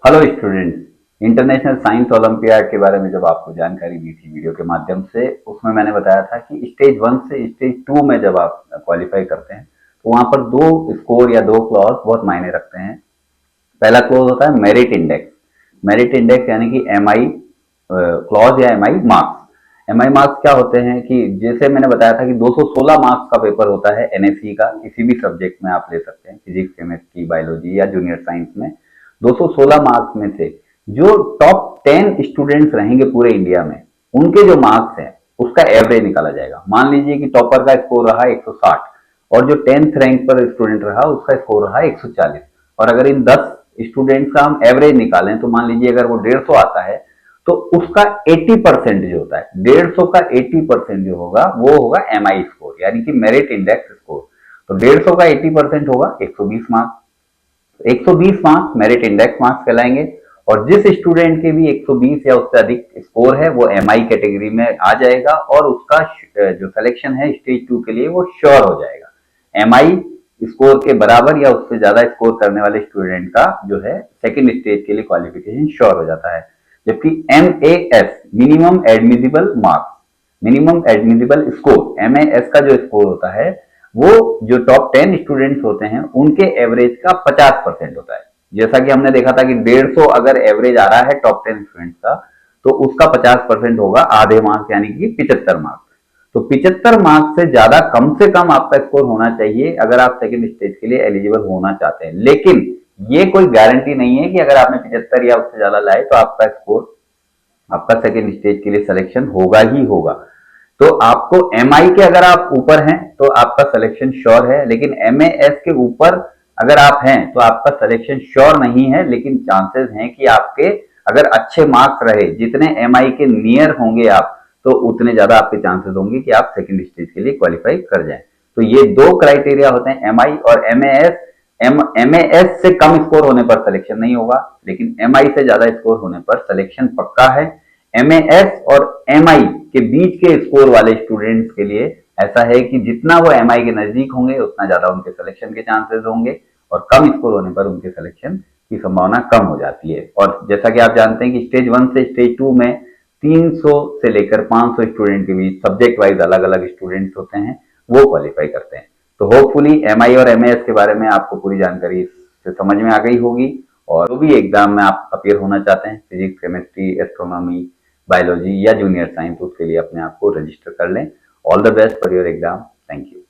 Hello students. International science olympiad के बारे में जब आपको जानकारी दी थी वीडियो के माध्यम से, उसमें मैंने बताया था कि स्टेज 1 से स्टेज 2 में जब आप क्वालिफाई करते हैं तो वहां पर दो स्कोर या दो क्लॉज बहुत मायने रखते हैं। पहला क्लॉज होता है मेरिट इंडेक्स। मेरिट इंडेक्स यानी कि एमआई क्लॉज या एमआई मार्क्स। एमआई मार्क्स क्या होते हैं कि जैसे मैंने बताया था कि 216 मार्क्स का पेपर होता है एनएससी का, किसी भी सब्जेक्ट में आप ले सकते हैं, फिजिक्स, केमिस्ट्री, बायोलॉजी या जूनियर साइंस में। 216 मार्क्स में से जो टॉप 10 स्टूडेंट्स रहेंगे पूरे इंडिया में, उनके जो मार्क्स हैं उसका एवरेज निकाला जाएगा। मान लीजिए कि टॉपर का स्कोर रहा 160 और जो 10th रैंक पर स्टूडेंट रहा उसका स्कोर रहा 140, और अगर इन 10 स्टूडेंट्स का हम एवरेज निकालें तो मान लीजिए अगर वो 150 आता है तो उसका 80% जो होता है, 150 का 80% जो होगा वो होगा एमआई स्कोर यानी कि मेरिट इंडेक्स स्कोर। तो 150 का 80% होगा 120 marks. 120 marks merit index marks कहलाएंगे। और जिस स्टूडेंट के भी 120 या उससे अधिक स्कोर है वो एमआई कैटेगरी में आ जाएगा और उसका जो सिलेक्शन है स्टेज 2 के लिए वो श्योर हो जाएगा। एमआई स्कोर के बराबर या उससे ज्यादा स्कोर करने वाले स्टूडेंट का जो है सेकंड स्टेज के लिए क्वालिफिकेशन श्योर हो जाता है। जबकि M A S minimum admissible marks, minimum admissible score, M A S का जो स्कोर होता है वो जो टॉप 10 स्टूडेंट्स होते हैं उनके एवरेज का 50% होता है। जैसा कि हमने देखा था कि 150 अगर एवरेज आ रहा है टॉप 10 स्टूडेंट्स का तो उसका 50% होगा आधे मार्क्स यानी कि 75 मार्क्स। तो 75 मार्क्स से ज्यादा कम से कम आपका स्कोर होना चाहिए अगर आप सेकंड स्टेज के लिए एलिजिबल होना चाहते हैं। लेकिन ये कोई गारंटी नहीं है कि अगर आपने 75 या उससे ज्यादा लाए तो आपका स्कोर, आपका सेकंड स्टेज के लिए सिलेक्शन होगा ही होगा। तो आपको एमआई के अगर आप ऊपर हैं तो आपका सिलेक्शन श्योर है, लेकिन एमएएस के ऊपर अगर आप हैं तो आपका सिलेक्शन श्योर नहीं है, लेकिन चांसेस हैं कि आपके अगर अच्छे मार्क्स रहे, जितने एमआई के नियर होंगे आप, तो उतने ज्यादा आपके चांसेस होंगे कि आप सेकंड स्टेज के लिए क्वालिफाई कर जाएं। तो ये दो क्राइटेरिया होते हैं, एमआई और एमएएस। एमएएस से कम स्कोर होने पर सिलेक्शन नहीं होगा, लेकिन एमआई से ज्यादा स्कोर होने पर सिलेक्शन पक्का है। एमएएस और एमआई के बीच के स्कोर वाले स्टूडेंट्स के लिए ऐसा है कि जितना वो एमआई के नजदीक होंगे उतना ज्यादा उनके सिलेक्शन के चांसेस होंगे, और कम स्कोर होने पर उनके सिलेक्शन की संभावना कम हो जाती है। और जैसा कि आप जानते हैं कि स्टेज 1 से स्टेज 2 में 300 से लेकर 500 स्टूडेंट के बीच सब्जेक्ट वाइज अलग अलग स्टूडेंट्स होते हैं, वो क्वालिफाई करते हैं। तो होपफुली एमआई और एमएएस के बारे में आपको पूरी जानकारी से समझ में आ गई होगी। और जो भी एग्जाम में आप अपियर होना चाहते हैं, फिजिक्स, केमिस्ट्री, एस्ट्रोनॉमी, बायोलॉजी या जूनियर साइंस, उसके लिए अपने आप को रजिस्टर कर लें। All the best for your exam. Thank you.